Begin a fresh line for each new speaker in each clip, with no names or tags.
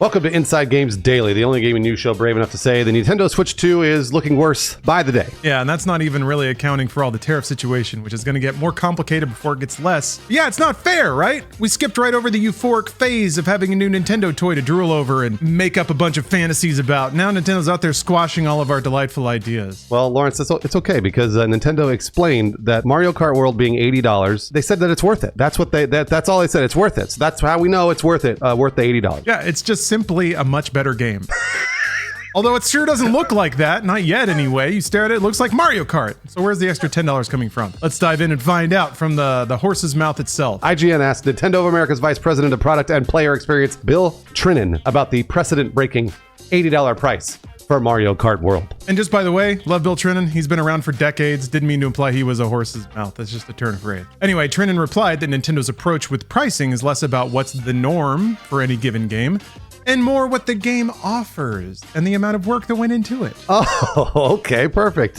Welcome to Inside Games Daily, the only gaming news show brave enough to say the Nintendo Switch 2 is looking worse by the day.
Yeah, and that's not even really accounting for all the tariff situation, which is going to get more complicated before it gets less. Yeah, it's not fair, right? We skipped right over the euphoric phase of having a new Nintendo toy to drool over and make up a bunch of fantasies about. Now Nintendo's out there squashing all of our delightful ideas.
Well, Lawrence, it's okay because Nintendo explained that Mario Kart World being $80, they said that it's worth it. That's what that's all they said. It's worth it. So that's how we know it's worth it. Worth the $80.
Yeah, it's just simply a much better game. Although it sure doesn't look like that, not yet anyway. You stare at it, it looks like Mario Kart. So where's the extra $10 coming from? Let's dive in and find out from the horse's mouth itself.
IGN asked Nintendo of America's Vice President of Product and Player Experience, Bill Trinan, about the precedent-breaking $80 price for Mario Kart World.
And just by the way, love Bill Trinan. He's been around for decades. Didn't mean to imply he was a horse's mouth. That's just a turn of phrase. Anyway, Trinan replied that Nintendo's approach with pricing is less about what's the norm for any given game and more what the game offers and the amount of work that went into it.
Oh, okay, perfect.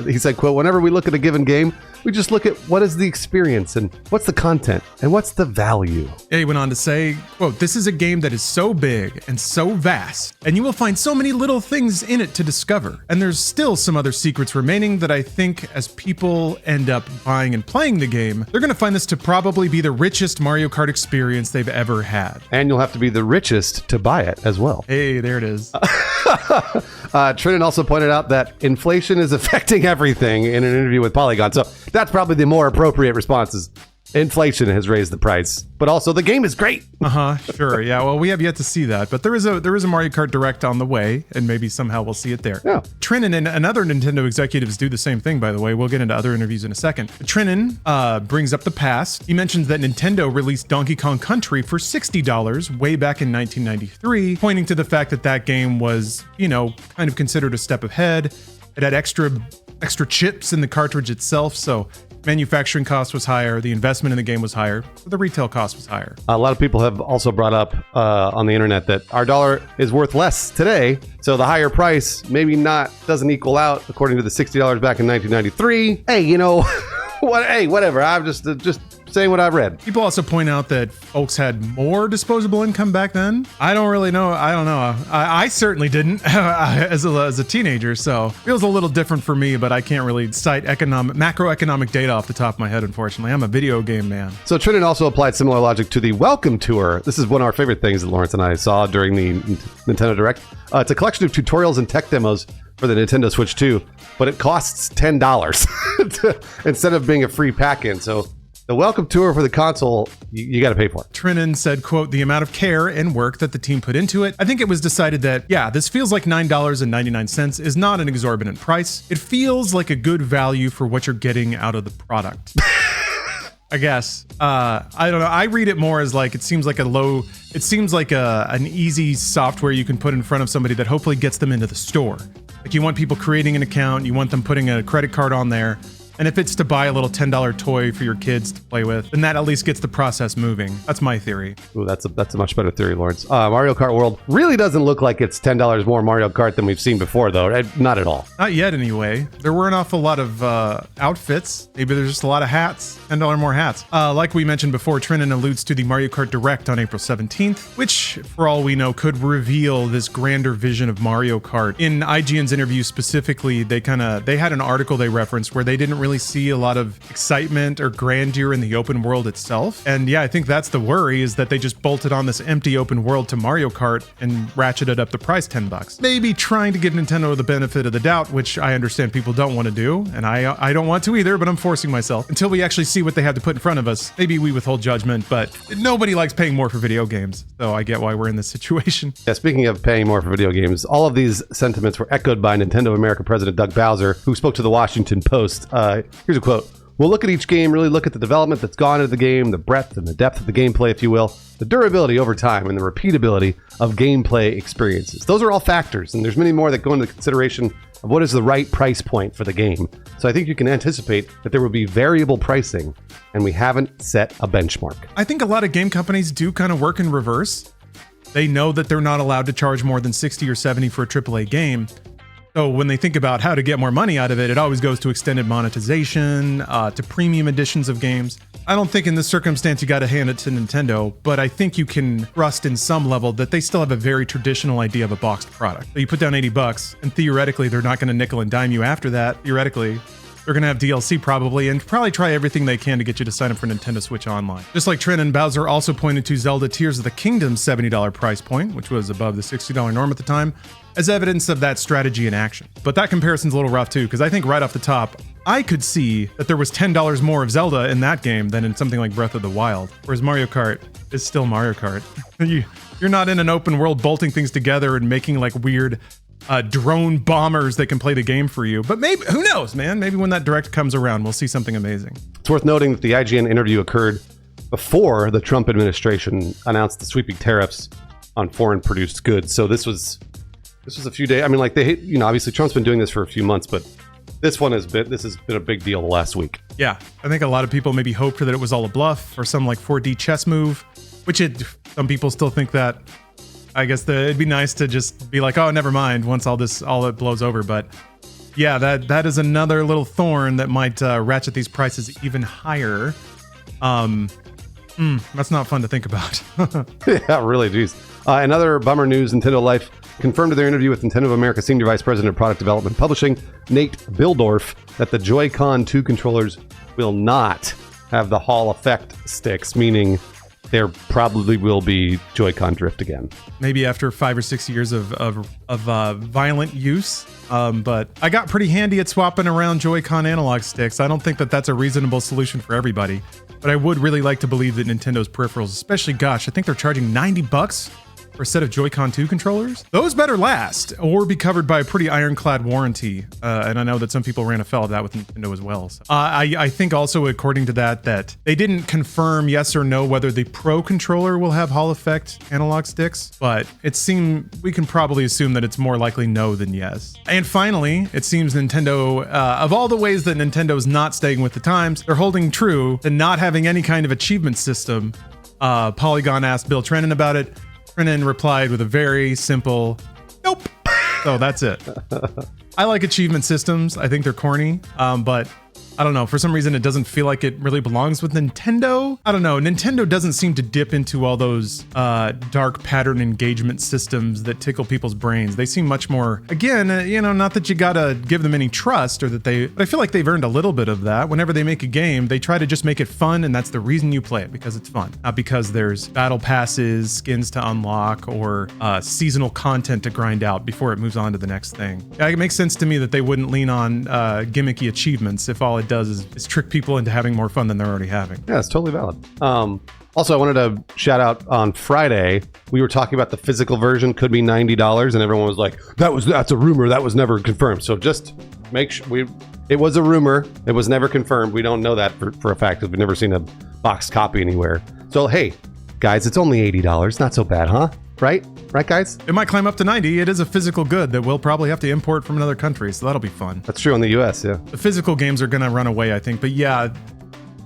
He said, quote, whenever we look at a given game, we just look at what is the experience and what's the content and what's the value.
Yeah, he went on to say, quote, this is a game that is so big and so vast, and you will find so many little things in it to discover. And there's still some other secrets remaining that I think as people end up buying and playing the game, they're going to find this to probably be the richest Mario Kart experience they've ever had.
And you'll have to be the richest to buy it as well.
Hey, there it is.
Trinan also pointed out that inflation is affecting everything in an interview with Polygon. So that's probably the more appropriate response is inflation has raised the price, but also the game is great.
Sure. Yeah. Well, we have yet to see that, but there is a Mario Kart Direct on the way, and maybe somehow we'll see it there.
Yeah.
Trinan and other Nintendo executives do the same thing, by the way. We'll get into other interviews in a second. Trinan brings up the past. He mentions that Nintendo released Donkey Kong Country for $60 way back in 1993, pointing to the fact that that game was, kind of considered a step ahead. It had extra chips in the cartridge itself, so manufacturing cost was higher, the investment in the game was higher, so the retail cost was higher.
A lot of people have also brought up on the internet that our dollar is worth less today, so the higher price maybe doesn't equal out according to the $60 back in 1993. Hey, whatever. I'm just saying what I've read.
People also point out that folks had more disposable income back then. I don't really know. I don't know. I certainly didn't as a teenager, so it feels a little different for me, but I can't really cite macroeconomic data off the top of my head, unfortunately. I'm a video game man.
So Trinan also applied similar logic to the Welcome Tour. This is one of our favorite things that Lawrence and I saw during the Nintendo Direct. It's a collection of tutorials and tech demos for the Nintendo Switch 2, but it costs $10 instead of being a free pack-in. So the Welcome Tour for the console, you got to pay for it.
Trinan said, quote, the amount of care and work that the team put into it, I think it was decided that, yeah, this feels like $9.99 is not an exorbitant price. It feels like a good value for what you're getting out of the product. I guess. I don't know. I read it more as like, it seems like an easy software you can put in front of somebody that hopefully gets them into the store. Like you want people creating an account, you want them putting a credit card on there. And if it's to buy a little $10 toy for your kids to play with, then that at least gets the process moving. That's my theory.
Ooh, that's a much better theory, Lawrence. Mario Kart World really doesn't look like it's $10 more Mario Kart than we've seen before, though. Not at all.
Not yet, anyway. There were an awful lot of outfits. Maybe there's just a lot of hats. $10 more hats. Like we mentioned before, Trinan alludes to the Mario Kart Direct on April 17th, which, for all we know, could reveal this grander vision of Mario Kart. In IGN's interview specifically, they had an article they referenced where they didn't really see a lot of excitement or grandeur in the open world itself. And yeah, I think that's the worry, is that they just bolted on this empty open world to Mario Kart and ratcheted up the price $10. Maybe trying to give Nintendo the benefit of the doubt, which I understand people don't want to do, and I don't want to either, but I'm forcing myself. Until we actually see what they have to put in front of us, maybe we withhold judgment, but nobody likes paying more for video games, so I get why we're in this situation.
Yeah, speaking of paying more for video games, all of these sentiments were echoed by Nintendo of America President Doug Bowser, who spoke to the Washington Post. Here's a quote. We'll look at each game, really look at the development that's gone into the game, the breadth and the depth of the gameplay, if you will, the durability over time, and the repeatability of gameplay experiences. Those are all factors, and there's many more that go into the consideration of what is the right price point for the game. So I think you can anticipate that there will be variable pricing, and we haven't set a benchmark.
I think a lot of game companies do kind of work in reverse. They know that they're not allowed to charge more than $60 or $70 for a AAA game. So when they think about how to get more money out of it, it always goes to extended monetization, to premium editions of games. I don't think in this circumstance you got to hand it to Nintendo, but I think you can trust in some level that they still have a very traditional idea of a boxed product. So you put down $80, and theoretically they're not going to nickel and dime you after that. Theoretically, they're going to have DLC probably, and probably try everything they can to get you to sign up for Nintendo Switch Online. Just like Trent and Bowser also pointed to Zelda Tears of the Kingdom's $70 price point, which was above the $60 norm at the time, as evidence of that strategy in action. But that comparison's a little rough too, because I think right off the top, I could see that there was $10 more of Zelda in that game than in something like Breath of the Wild, whereas Mario Kart is still Mario Kart. You're not in an open world bolting things together and making like weird drone bombers that can play the game for you. But maybe, who knows, man? Maybe when that direct comes around, we'll see something amazing.
It's worth noting that the IGN interview occurred before the Trump administration announced the sweeping tariffs on foreign produced goods. So this was a few days. I mean, like obviously Trump's been doing this for a few months, but this has been a big deal the last week.
Yeah, I think a lot of people maybe hoped that it was all a bluff or some like 4D chess move, which some people still think that. I guess it'd be nice to just be like, oh, never mind, once all it blows over. But yeah, that is another little thorn that might ratchet these prices even higher. That's not fun to think about.
Yeah, really, geez. Another bummer news, Nintendo Life confirmed in their interview with Nintendo of America Senior Vice President of Product Development and Publishing, Nate Bildorf, that the Joy-Con 2 controllers will not have the Hall effect sticks, meaning there probably will be Joy-Con drift again.
Maybe after 5 or 6 years of violent use. But I got pretty handy at swapping around Joy-Con analog sticks. I don't think that that's a reasonable solution for everybody. But I would really like to believe that Nintendo's peripherals, especially, gosh, I think they're charging $90 for a set of Joy-Con 2 controllers. Those better last or be covered by a pretty ironclad warranty. And I know that some people ran afoul of that with Nintendo as well. So, I think also, according to that they didn't confirm yes or no whether the Pro controller will have Hall effect analog sticks, but we can probably assume that it's more likely no than yes. And finally, it seems Nintendo, of all the ways that Nintendo's not staying with the times, they're holding true to not having any kind of achievement system. Polygon asked Bill Trennan about it. Trennan replied with a very simple, nope. So that's it. I like achievement systems. I think they're corny, but I don't know. For some reason, it doesn't feel like it really belongs with Nintendo. I don't know. Nintendo doesn't seem to dip into all those dark pattern engagement systems that tickle people's brains. They seem much more, again, not that you gotta give them any trust but I feel like they've earned a little bit of that. Whenever they make a game, they try to just make it fun, and that's the reason you play it, because it's fun. Not because there's battle passes, skins to unlock, or seasonal content to grind out before it moves on to the next thing. Yeah, it makes sense to me that they wouldn't lean on gimmicky achievements if all it does is trick people into having more fun than they're already having.
Yeah, it's totally valid. Also, I wanted to shout out on Friday, we were talking about the physical version could be $90, and everyone was like, that's a rumor, that was never confirmed. So just make sure it was a rumor, it was never confirmed. We don't know that for a fact, because we've never seen a boxed copy anywhere. So hey, guys, it's only $80, not so bad, huh? Right, guys?
It might climb up to 90. It is a physical good that we'll probably have to import from another country, so that'll be fun.
That's true in the US, yeah.
The physical games are gonna run away, I think. But yeah,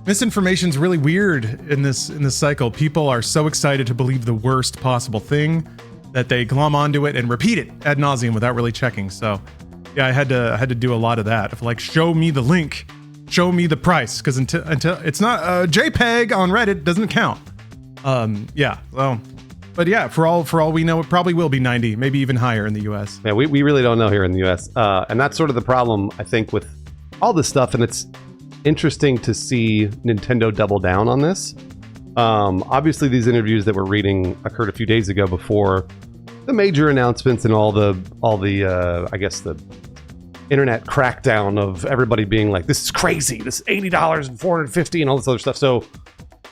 misinformation's really weird in this cycle. People are so excited to believe the worst possible thing that they glom onto it and repeat it ad nauseum without really checking. So yeah, I had to do a lot of that. If show me the link, show me the price, because until it's not a JPEG on Reddit, doesn't count. Yeah, well. But yeah, for all we know, it probably will be 90, maybe even higher in the US.
Yeah, we really don't know here in the US. And that's sort of the problem, I think, with all this stuff. And it's interesting to see Nintendo double down on this. Obviously, these interviews that we're reading occurred a few days ago before the major announcements and all the I guess the internet crackdown of everybody being like, this is crazy, this is $80 and $450 and all this other stuff. So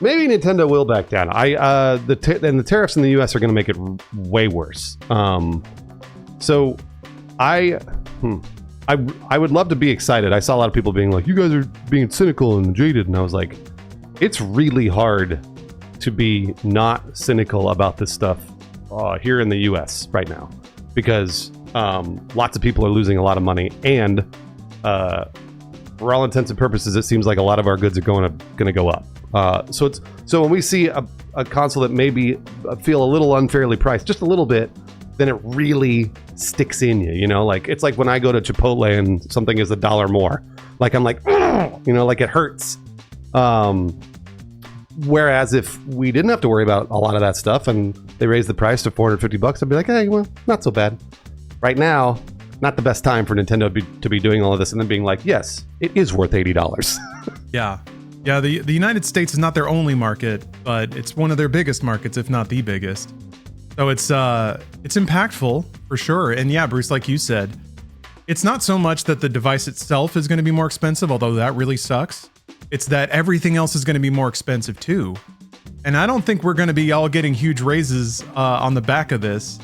maybe Nintendo will back down. The tariffs in the US are going to make it way worse. So I would love to be excited. I saw a lot of people being like, you guys are being cynical and jaded. And I was like, it's really hard to be not cynical about this stuff here in the US right now, because lots of people are losing a lot of money, and for all intents and purposes, it seems like a lot of our goods are going to go up. So when we see a console that maybe feel a little unfairly priced, just a little bit, then it really sticks in you, you know? Like, it's like when I go to Chipotle and something is $1 more. Like, I'm like, you know, like it hurts. Whereas if we didn't have to worry about a lot of that stuff and they raised the price to $450, I'd be like, hey, well, not so bad. Right now, not the best time for Nintendo to be doing all of this and then being like, yes, it is worth $80.
Yeah. Yeah, the United States is not their only market, but it's one of their biggest markets, if not the biggest. So it's impactful for sure. And yeah, Bruce, like you said, it's not so much that the device itself is going to be more expensive, although that really sucks. It's that everything else is going to be more expensive too. And I don't think we're going to be all getting huge raises on the back of this.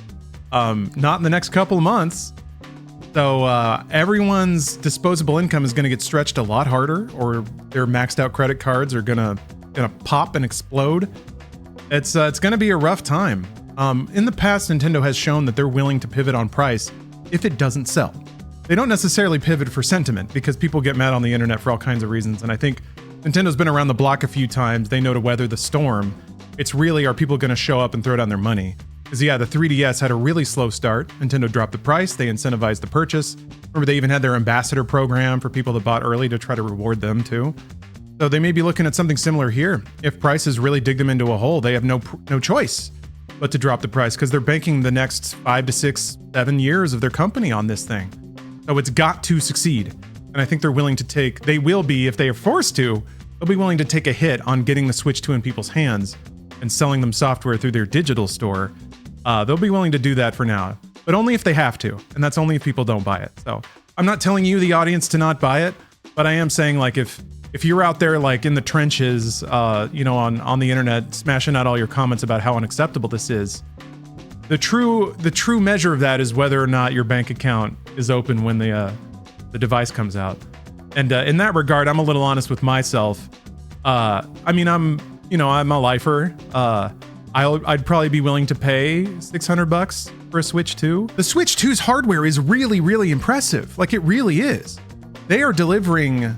Not in the next couple of months. So everyone's disposable income is going to get stretched a lot harder, or their maxed out credit cards are gonna pop and explode. It's going to be a rough time. In the past, Nintendo has shown that they're willing to pivot on price if it doesn't sell. They don't necessarily pivot for sentiment because people get mad on the internet for all kinds of reasons. And I think Nintendo's been around the block a few times. They know to weather the storm. It's really, are people going to show up and throw down their money? Because yeah, the 3DS had a really slow start. Nintendo dropped the price. They incentivized the purchase. Remember, they even had their ambassador program for people that bought early to try to reward them too. So they may be looking at something similar here. If prices really dig them into a hole, they have no choice but to drop the price because they're banking the next 5 to 6, 7 years of their company on this thing. So it's got to succeed. And I think they're willing to they will be, if they are forced to, they'll be willing to take a hit on getting the Switch 2 in people's hands and selling them software through their digital store. They'll be willing to do that for now, but only if they have to. And that's only if people don't buy it. So I'm not telling you, the audience, to not buy it, but I am saying, like, if you're out there, like, in the trenches, you know, on the internet, smashing out all your comments about how unacceptable this is, the true measure of that is whether or not your bank account is open when the device comes out. And in that regard, I'm a little honest with myself. I mean, I'm a lifer. I'd probably be willing to pay $600 for a Switch 2. The Switch 2's hardware is really, really impressive. Like, it really is. They are delivering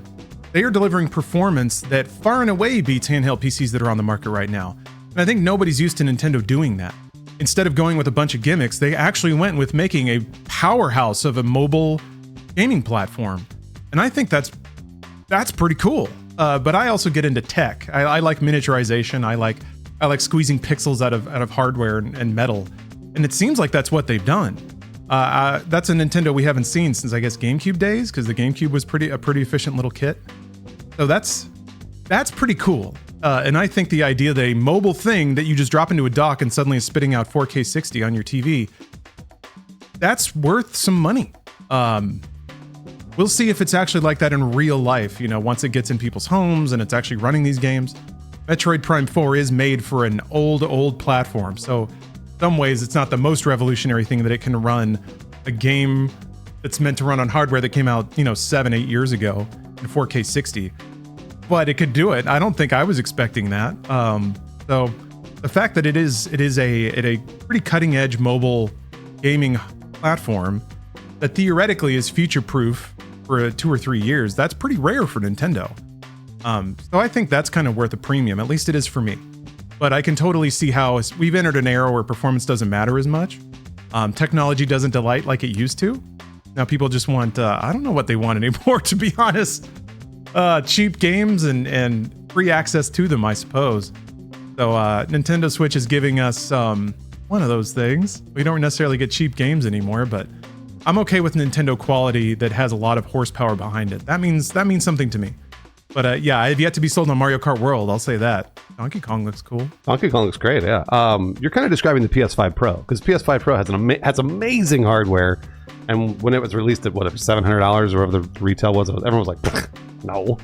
performance that far and away beats handheld PCs that are on the market right now. And I think nobody's used to Nintendo doing that. Instead of going with a bunch of gimmicks, they actually went with making a powerhouse of a mobile gaming platform. And I think that's pretty cool. But I also get into tech. I like miniaturization. I like squeezing pixels out of hardware and metal. And it seems like that's what they've done. That's a Nintendo we haven't seen since, I guess, GameCube days, because the GameCube was a pretty efficient little kit. So that's pretty cool. And I think the idea that a mobile thing that you just drop into a dock and suddenly is spitting out 4K 60 on your TV, that's worth some money. We'll see if it's actually like that in real life, you know, once it gets in people's homes and it's actually running these games. Metroid Prime 4 is made for an old platform, so in some ways it's not the most revolutionary thing that it can run a game that's meant to run on hardware that came out, 7-8 years ago in 4K 60. But it could do it. I don't think I was expecting that. So the fact that it is a pretty cutting edge mobile gaming platform that theoretically is future proof for 2 or 3 years, that's pretty rare for Nintendo. So I think that's kind of worth a premium. At least it is for me. But I can totally see how we've entered an era where performance doesn't matter as much. Technology doesn't delight like it used to. Now people just want, I don't know what they want anymore, to be honest. Cheap games and free access to them, I suppose. So Nintendo Switch is giving us one of those things. We don't necessarily get cheap games anymore, but I'm okay with Nintendo quality that has a lot of horsepower behind it. That means something to me. But yeah, I have yet to be sold on Mario Kart World, I'll say that. Donkey Kong looks cool.
Donkey Kong looks great, yeah. You're kind of describing the PS5 Pro, because PS5 Pro has amazing hardware, and when it was released at, what, $700 or whatever the retail was, everyone was like, no.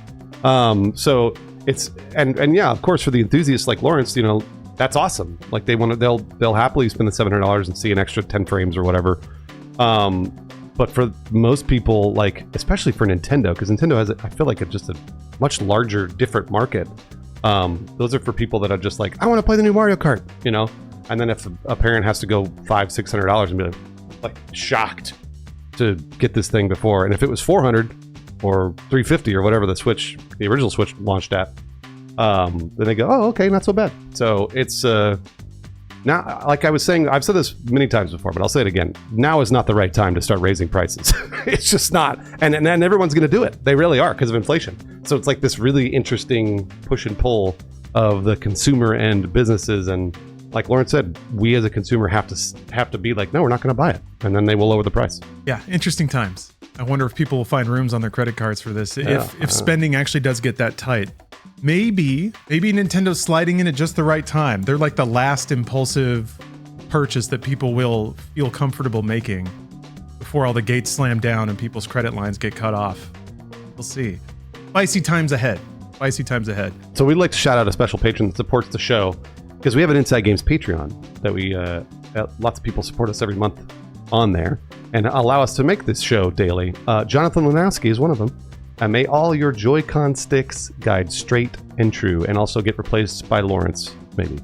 So it's, and yeah, of course, for the enthusiasts like Lawrence, that's awesome. Like, they'll happily spend the $700 and see an extra 10 frames or whatever. But for most people, like, especially for Nintendo, because Nintendo has, I feel like, it's just a much larger, different market. Those are for people that are just like, I want to play the new Mario Kart, And then if a parent has to go $500-600 and be like shocked to get this thing before, and if it was $400 or $350 or whatever the original Switch launched at, then they go, oh, okay, not so bad. So it's Now, like I was saying, I've said this many times before, but I'll say it again. Now is not the right time to start raising prices. It's just not. And everyone's going to do it. They really are because of inflation. So it's like this really interesting push and pull of the consumer and businesses. And like Lauren said, we as a consumer have to be like, no, we're not going to buy it. And then they will lower the price.
Yeah, interesting times. I wonder if people will find rooms on their credit cards for this. If spending actually does get that tight. Maybe Nintendo's sliding in at just the right time. They're like the last impulsive purchase that people will feel comfortable making before all the gates slam down and people's credit lines get cut off. We'll see. Spicy times ahead. Spicy times ahead.
So we'd like to shout out a special patron that supports the show because we have an Inside Games Patreon that we lots of people support us every month on there and allow us to make this show daily. Jonathan Lanowski is one of them. And may all your Joy-Con sticks guide straight and true, and also get replaced by Lawrence, maybe.